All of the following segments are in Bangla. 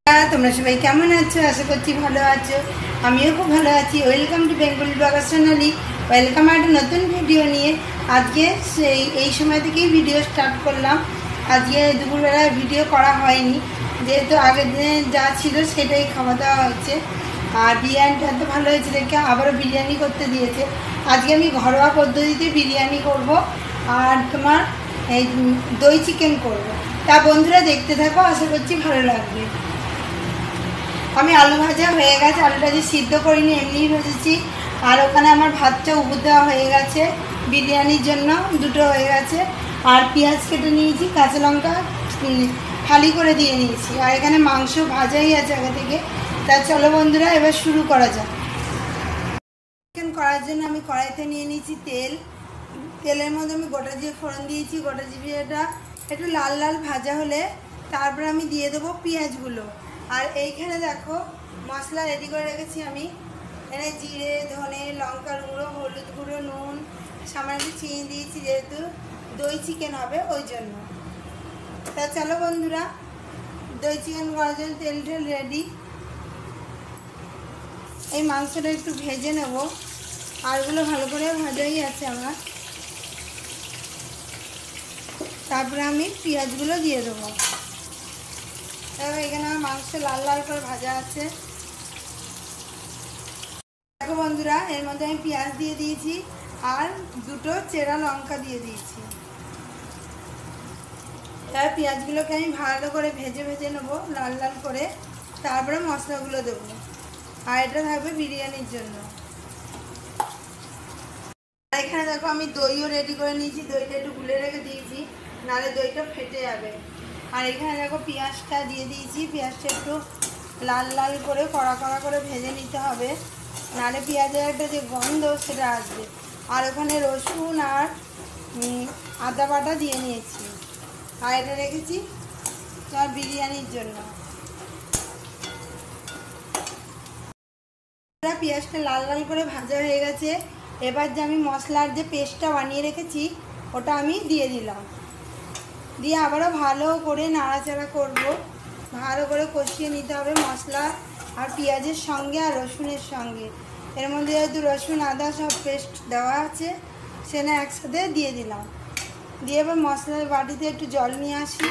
তোমরা সবাই কেমন আছো? আশা করছি ভালো আছো। আমিও খুব ভালো আছি। Welcome to Bengali blogger channel. Welcome একটা নতুন ভিডিও নিয়ে। আজকে এই সময় থেকেই ভিডিও স্টার্ট করলাম। আজকে দুপুরবেলা ভিডিও করা হয়নি, যেহেতু আগের দিনে যা ছিল সেটাই খাওয়া দাওয়া হচ্ছে। আর বিরিয়ানিটা এত ভালো হয়েছে দেখে আবারও বিরিয়ানি করতে দিয়েছে। আজকে আমি ঘরোয়া পদ্ধতিতে বিরিয়ানি করব আর তোমার এই দই চিকেন করব। তা বন্ধুরা দেখতে থাকো, আশা করছি ভালো লাগবে। আমি আলু ভাজা হয়ে গেছে, আলুটা যে সিদ্ধ করিনি এমনিই ভেজেছি। আর ওখানে আমার ভাতটা উপর দেওয়া হয়ে গেছে, বিরিয়ানির জন্য দুটো হয়ে গেছে। আর পেঁয়াজ কেটে নিয়েছি, কাঁচা লঙ্কা ফালি করে দিয়ে নিয়েছি। আর এখানে মাংস ভাজাই আছে আগে থেকে। তা চলো বন্ধুরা এবার শুরু করা যাক। চিকেন করার জন্য আমি কড়াইতে নিয়ে নিয়েছি তেল। তেলের মধ্যে আমি গোটা জিরে ফোড়ন দিয়েছি। গোটা জিরেটা একটু লাল লাল ভাজা হলে তারপরে আমি দিয়ে দেবো পেঁয়াজগুলো। আর এইখানে দেখো মশলা রেডি করে রেখেছি আমি। এখানে জিরে, ধনে, লঙ্কার গুঁড়ো, হলুদ গুঁড়ো, নুন, সামান্য চিনি দিয়েছি, যেহেতু দই চিকেন হবে ওই জন্য। তা চলো বন্ধুরা, দই চিকেন করার জন্য তেল টেল রেডি। এই মাংসটা একটু ভেজে নেব। আরগুলো ভালো করে ভাজাই আছে আমার। তারপরে আমি পেঁয়াজগুলো দিয়ে দেবো। তারপর এখানে আমার মাংস লাল লাল করে ভাজা আছে। দেখো বন্ধুরা, এর মধ্যে আমি পেঁয়াজ দিয়ে দিয়েছি আর দুটো চেরা লঙ্কা দিয়ে দিয়েছি। তার পেঁয়াজগুলোকে আমি ভালো করে ভেজে ভেজে নেবো লাল লাল করে। তারপরে মশলাগুলো দেবো। আর এটা থাকবে বিরিয়ানির জন্য। আর এখানে দেখো আমি দইও রেডি করে নিয়েছি। দইটা একটু গুলে রেখে দিয়েছি, নাহলে দইটা ফেটে যাবে। আর এখানে দেখো পেঁয়াজটা দিয়ে দিয়েছি। পেঁয়াজটা একটু লাল লাল করে কড়া কড়া করে ভেজে নিতে হবে, নাহলে পেঁয়াজের একটা যে গন্ধ সেটা আসবে। আর ওখানে রসুন আর আদা বাটা দিয়ে নিয়েছি। আর এটা রেখেছি তোমার বিরিয়ানির জন্য। পেঁয়াজটা লাল লাল করে ভাজা হয়ে গেছে। এবার যে আমি মশলার যে পেস্টটা বানিয়ে রেখেছি ওটা আমি দিয়ে দিলাম। দিয়ে আবারও ভালো করে নাড়াচাড়া করব। ভালো করে কষিয়ে নিতে হবে মশলা আর পেঁয়াজের সঙ্গে আর রসুনের সঙ্গে। এর মধ্যে যেহেতু রসুন আদা সব পেস্ট দেওয়া আছে, সেটা একসাথে দিয়ে দিলাম। দিয়ে এবার মশলার বাটিতে একটু জল নিয়ে আসি।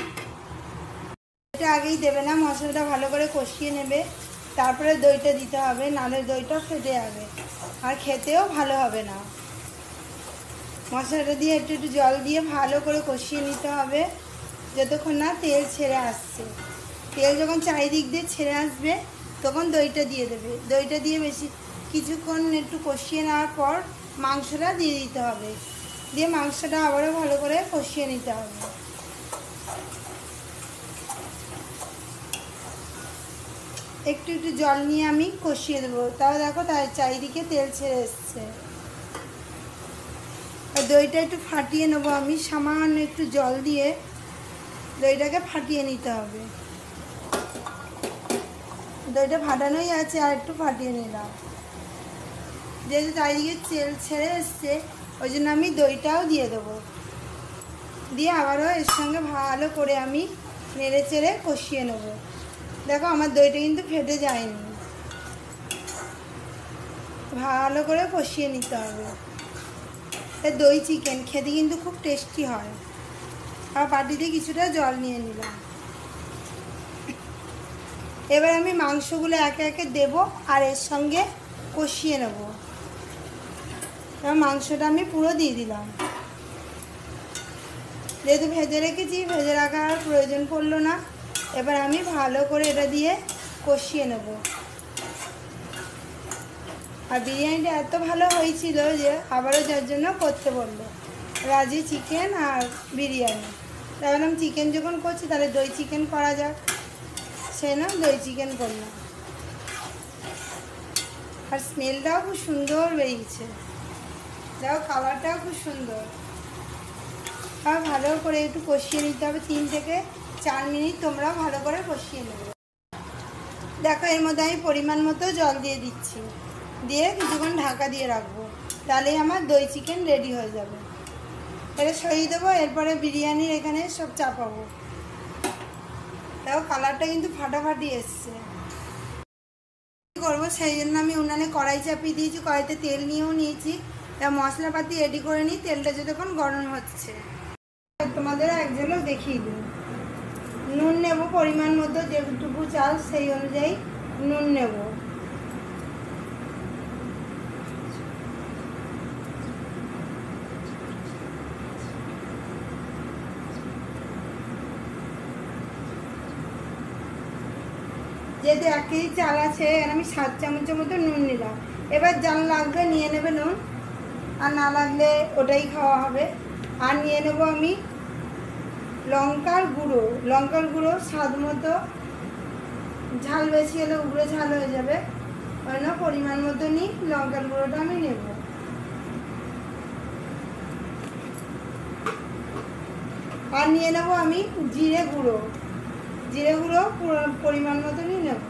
এটা আগেই দেবে না, মশলাটা ভালো করে কষিয়ে নেবে, তারপরে দইটা দিতে হবে, নাহলে দইটা ফেটে যাবে আর খেতেও ভালো হবে না। মশলাটা দিয়ে একটু একটু জল দিয়ে ভালো করে কষিয়ে নিতে হবে যতক্ষণ না তেল ছেড়ে আসছে। তেল যখন চারিদিক দিয়ে ছেড়ে আসবে তখন দইটা দিয়ে দেবে। দইটা দিয়ে বেশি কিছুক্ষণ একটু কষিয়ে নেওয়ার পর মাংসটা দিয়ে দিতে হবে। দিয়ে মাংসটা আবারও ভালো করে কষিয়ে নিতে হবে। একটু একটু জল নিয়ে আমি কষিয়ে দেবো। তাও দেখো তার চারিদিকে তেল ছেড়ে এসছে। দইটা একটু ফাটিয়ে নেবো আমি, সামান্য একটু জল দিয়ে দইটাকে ফাটিয়ে নিতে হবে। দইটা ফাটানোই আছে, আর একটু ফাটিয়ে নিলাম। যেহেতু চারিদিকে তেল ছেড়ে এসছে ওই জন্য আমি দইটাও দিয়ে দেবো। দিয়ে আবারও এর সঙ্গে ভালো করে আমি নেড়ে চেড়ে কষিয়ে নেবো। দেখো আমার দইটা কিন্তু ফেটে যায়নি, ভালো করে কষিয়ে নিতে হবে। দই চিকেন খেতে কিন্তু খুব টেস্টি হয়। আর বাটিতে কিছুটা জল নিয়ে নিলাম। এবার আমি মাংসগুলো একে একে দেবো আর এর সঙ্গে কষিয়ে নেব। এবার মাংসটা আমি পুরো দিয়ে দিলাম। যেহেতু ভেজে রেখেছি, ভেজে রাখার প্রয়োজন পড়লো না। এবার আমি ভালো করে এটা দিয়ে কষিয়ে নেব। আর বিরিয়ানিটা এত ভালো হয়েছিল যে আবারও যার জন্য করতে বললো, রাজি চিকেন আর বিরিয়ানি। তাই বললাম চিকেন যখন করছি তাহলে দই চিকেন করা যাক, সে না দই চিকেন করলাম। আর স্মেলটাও খুব সুন্দর বেরিয়েছে, দেখো কালারটাও খুব সুন্দর। আর ভালো করে একটু কষিয়ে নিতে হবে, 3 থেকে 4 মিনিট তোমরা ভালো করে কষিয়ে নেবে। দেখো এর মধ্যে আমি পরিমাণ মতো জল দিয়ে দিচ্ছি, দিয়ে কিছুক্ষণ ঢাকা দিয়ে রাখবো, তাহলেই আমার দই চিকেন রেডি হয়ে যাবে। এটা সরিয়ে দেবো, এরপরে বিরিয়ানির এখানে সব চাপাবো। দেখো কালারটা কিন্তু ফাটাফাটি এসছে। করবো সেই জন্য আমি উনানে কড়াই চাপিয়ে দিয়েছি, কড়াইতে তেল নিয়েও নিয়েছি। এবার মশলাপাতি রেডি করে নিই, তেলটা যতক্ষণ গরম হচ্ছে। তোমাদের এক ঝলক দেখিয়ে দিই। নুন নেব পরিমাণ মতো, যেটুকু চাল সেই অনুযায়ী নুন নেব। যেহেতু 1 কেজি চাল আছে, এখানে আমি 7 চামচের মতো নুন নিলাম। এবার যার লাগবে নিয়ে নেবে নুন, আর না লাগলে ওটাই খাওয়া হবে। আর নিয়ে নেব আমি লঙ্কার গুঁড়ো স্বাদ মতো। ঝাল বেশি হলে উগড়ে ঝাল হয়ে যাবে, ওই জন্য পরিমাণ মতো নিই লঙ্কার গুঁড়োটা আমি নেব। আর নিয়ে নেব আমি জিরে গুঁড়ো পরিমাণ মতনই নেব।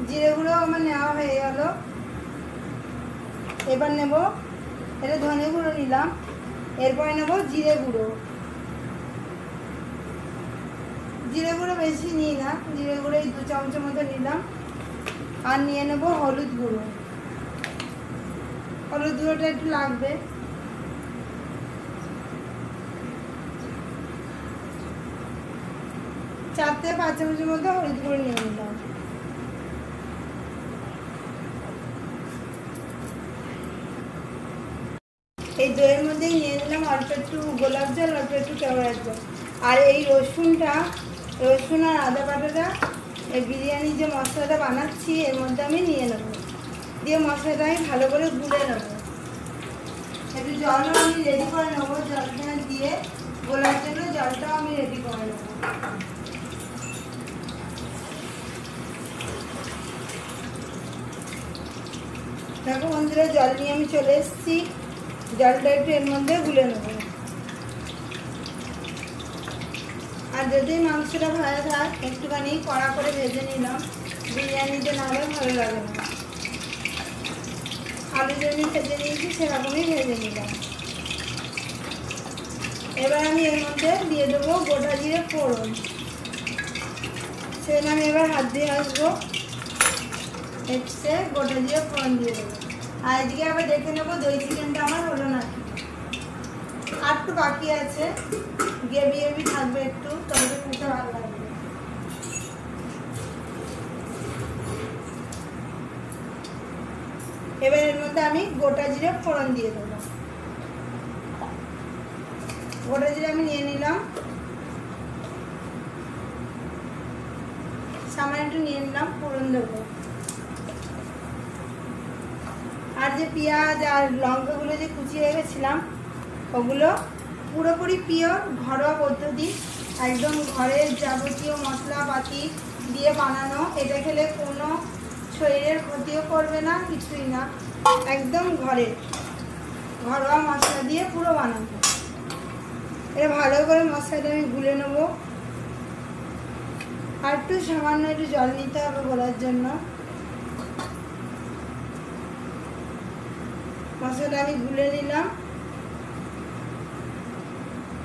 জিরে গুঁড়ো আমার নেওয়া হয়ে গেল। এবার নেব, এটা ধনে গুঁড়ো নিলাম। এরপরে নেব জিরে গুঁড়ো বেশি নিই না, জিরে গুঁড়ো এই 2 চামচের মতো নিলাম। আর নিয়ে নেব হলুদ গুঁড়োটা একটু লাগবে। 4 থেকে 5 চামচের মতো হলুদ গুঁড়ো নিয়ে নিলাম। এই দইয়ের মধ্যেই নিয়ে নিলাম অল্প একটু গোলাপ জল, অল্প একটু কেওড়ার জল। আর এই রসুন আর আদা বাটাটা এই বিরিয়ানির যে মশলাটা বানাচ্ছি এর মধ্যে আমি নিয়ে নেব, দিয়ে মশলাটা আমি ভালো করে গুলে নেব। একটু জলও আমি রেডি করে নেবো, জলটা দিয়ে গোলার জন্য জলটাও আমি রেডি করে নেব। দেখো বন্ধুরা, জল নিয়ে আমি চলে এসেছি। জলটা একটু এর মধ্যে গুলে নেব। আর যদি মাংসটা ভাজা থাক একটুখানি কড়া করে ভেজে নিলাম, বিরিয়ানিতে না হলে ভালো লাগে না। আলু যেমনি ভেজে নিয়েছি সেরকমই ভেজে নিলাম। এবার আমি এর মধ্যে দিয়ে দেবো গোটা জিরে ফোড়ন। সেটা আমি এবার হাত দিয়ে আসবো, এসে গোটা জিরে ফোড়ন দিয়ে দেবো। আর এদিকে আবার দেখে নেবো দই চিকেনটা আমার হলো নাকি। আর একটু বাকি আছে, গ্রেভি থাকবে একটু, তবে খেতে ভালো লাগবে। এবার এর মধ্যে আমি গোটা জিরে ফোড়ন দিয়ে দেবো। গোটা জিরে আমি নিয়ে নিলাম, সামান্য একটু নিয়ে নিলাম, ফোড়ন দেবো। আর যে পেঁয়াজ আর লঙ্কাগুলো যে কুচিয়ে রেখেছিলাম ওগুলো পুরোপুরি পিওর ঘরোয়া পদ্ধতি, একদম ঘরের যাবতীয় মশলাপাতি দিয়ে বানানো। এটা খেলে কোনো শরীরের ক্ষতিও করবে না, কিছুই না, একদম ঘরোয়া মশলা দিয়ে পুরো বানাবো। এটা ভালো করে মশলাটা আমি গুলে নেবো। আর একটু সামান্য একটু জল নিতে হবে গোলার জন্য। মশলাটা আমি গুলে নিলাম।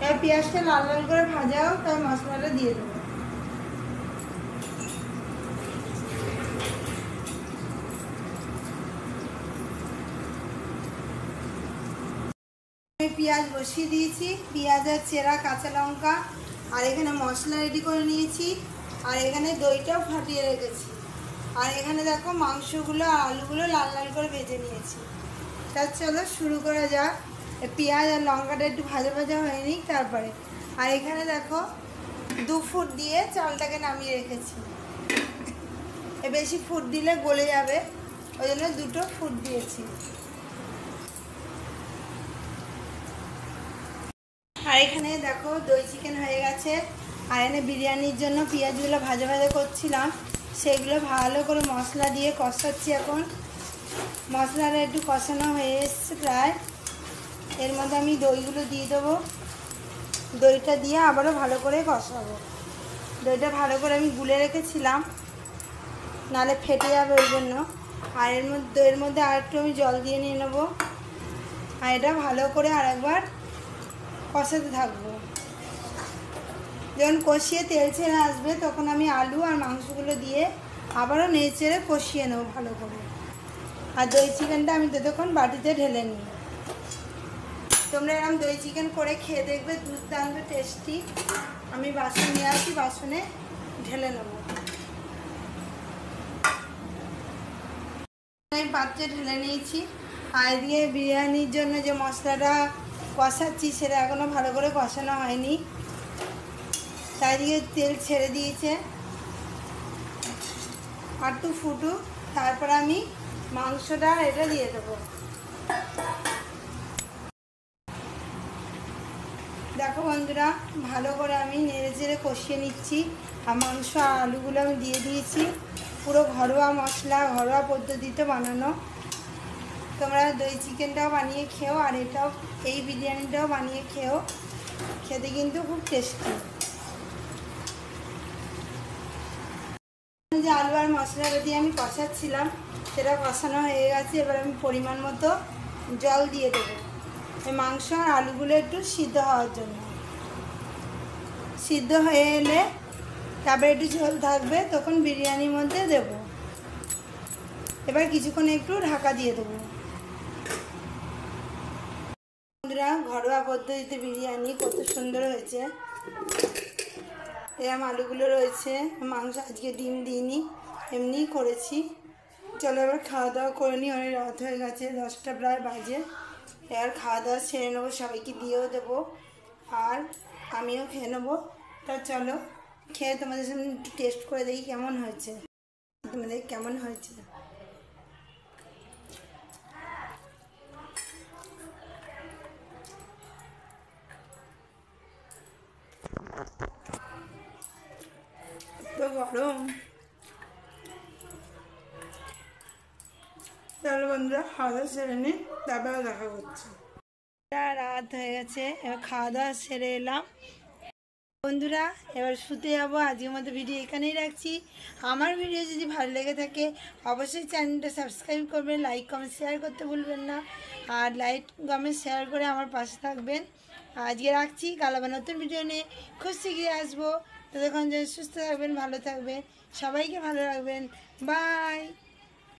এবার পেঁয়াজটা লাল লাল করে ভাজাও, তাই মশলাটা দিয়ে দেবো। আমি পেঁয়াজ বসিয়ে দিয়েছি, পেঁয়াজ আর চেরা কাঁচা লঙ্কা, আর এখানে মশলা রেডি করে নিয়েছি, আর এখানে দইটাও ফাটিয়ে রেখেছি। আর এখানে দেখো মাংসগুলো আর আলুগুলো লাল লাল করে ভেজে নিয়েছি। তা চলো শুরু করা যাক। পেঁয়াজ আর লঙ্কাটা একটু ভাজা ভাজা হয়নি তারপরে। আর এখানে দেখো 2 ফুট দিয়ে চালটাকে নামিয়ে রেখেছি। বেশি ফুট দিলে গলে যাবে, ওই জন্য 2 ফুট দিয়েছি। আর এখানে দেখো দই চিকেন হয়ে গেছে। আর এখানে বিরিয়ানির জন্য পেঁয়াজগুলো ভাজা ভাজা করছিলাম, সেগুলো ভালো করে মশলা দিয়ে কষাচ্ছি। এখন মশলাটা একটু কষানো হয়ে এসছে প্রায়। এর মধ্যে আমি দইগুলো দিয়ে দেবো। দইটা দিয়ে আবারও ভালো করে কষাবো। দইটা ভালো করে আমি গুলে রেখেছিলাম, নাহলে ফেটে যাবে, ওই জন্য আর এর মধ্যে আর একটু আমি জল দিয়ে নিয়ে নেবো। আর এটা ভালো করে আরেকবার কষাতে থাকবো। যখন কষিয়ে তেল ছেড়ে আসবে তখন আমি আলু আর মাংসগুলো দিয়ে আবারও নেড়ে চেড়ে কষিয়ে নেবো ভালো করে। আর দই চিকেনটা আমি ততক্ষণ বাটিতে ঢেলে নিই। তোমরা এরকম দই চিকেন করে খেয়ে দেখবে, দুর্দান্ত টেস্টি। আমি বাসন নিয়ে আসি, বাসনে ঢেলে নেব। আমি পাত্রে ঢেলে নিয়েছি। আর এদিকে বিরিয়ানির জন্য যে মশলাটা কষাচ্ছি সেটা এখনও ভালো করে কষানো হয়নি, চারিদিকে তেল ছেড়ে দিয়েছে। আর একটু ফুটুক, তারপর আমি মাংসটা এটা দিয়ে দেবো। দেখো বন্ধুরা, ভালো করে আমি নেড়ে চেড়ে কষিয়ে নিচ্ছি। আর মাংস আর আলুগুলো আমি দিয়ে দিয়েছি। পুরো ঘরোয়া মশলা, ঘরোয়া পদ্ধতিতে বানানো। তোমরা দই চিকেনটাও বানিয়ে খেও, আর এটাও, এই বিরিয়ানিটাও বানিয়ে খেও। খেতে কিন্তু খুব টেস্টি। যে আলু আর মশলাটা দিয়ে আমি কষাচ্ছিলাম সেটা কষানো হয়ে গেছে। এবার আমি পরিমাণ মতো জল দিয়ে দেবো এই মাংস আর আলুগুলো একটু সিদ্ধ হওয়ার জন্য। সিদ্ধ হয়ে এলে তারপরে একটু ঝোল থাকবে, তখন বিরিয়ানির মধ্যে দেব। এবার কিছুক্ষণ একটু ঢাকা দিয়ে দেবো। বন্ধুরা, ঘরোয়া পদ্ধতিতে বিরিয়ানি কত সুন্দর হয়েছে। এরম আলুগুলো রয়েছে, মাংস আজকে ডিম দিইনি, এমনিই করেছি। চলো এবার খাওয়া দাওয়া করে নিই, অনেক রাত হয়ে গেছে, 10টা প্রায় বাজে। এবার খাওয়া দাওয়া সেরে নেবো, সবাইকে দিয়েও দেবো আর আমিও খেয়ে নেবো। তা চলো খেয়ে তোমাদের সামনে একটু টেস্ট করে দেখি কেমন হয়েছে, তোমাদের কেমন হয়েছে। তো গরম। তাহলে বন্ধুরা খাওয়া দাওয়া সেরে নিই, তারপরে দেখা করছি। রাত হয়ে গেছে, এবার খাওয়া দাওয়া সেরে এলাম। বন্ধুরা এবার শুতে যাবো। আজকের মতো ভিডিও এখানেই রাখছি। আমার ভিডিও যদি ভালো লেগে থাকে অবশ্যই চ্যানেলটা সাবস্ক্রাইব করবেন, লাইক কমেন্ট শেয়ার করতে ভুলবেন না। আর লাইক কমেন্ট শেয়ার করে আমার পাশে থাকবেন। আজকে রাখছি, কাল আবার নতুন ভিডিও নিয়ে খুব শিগগিরই আসবো। ততক্ষণ সুস্থ থাকবেন, ভালো থাকবেন, সবাইকে ভালো রাখবেন। বাই।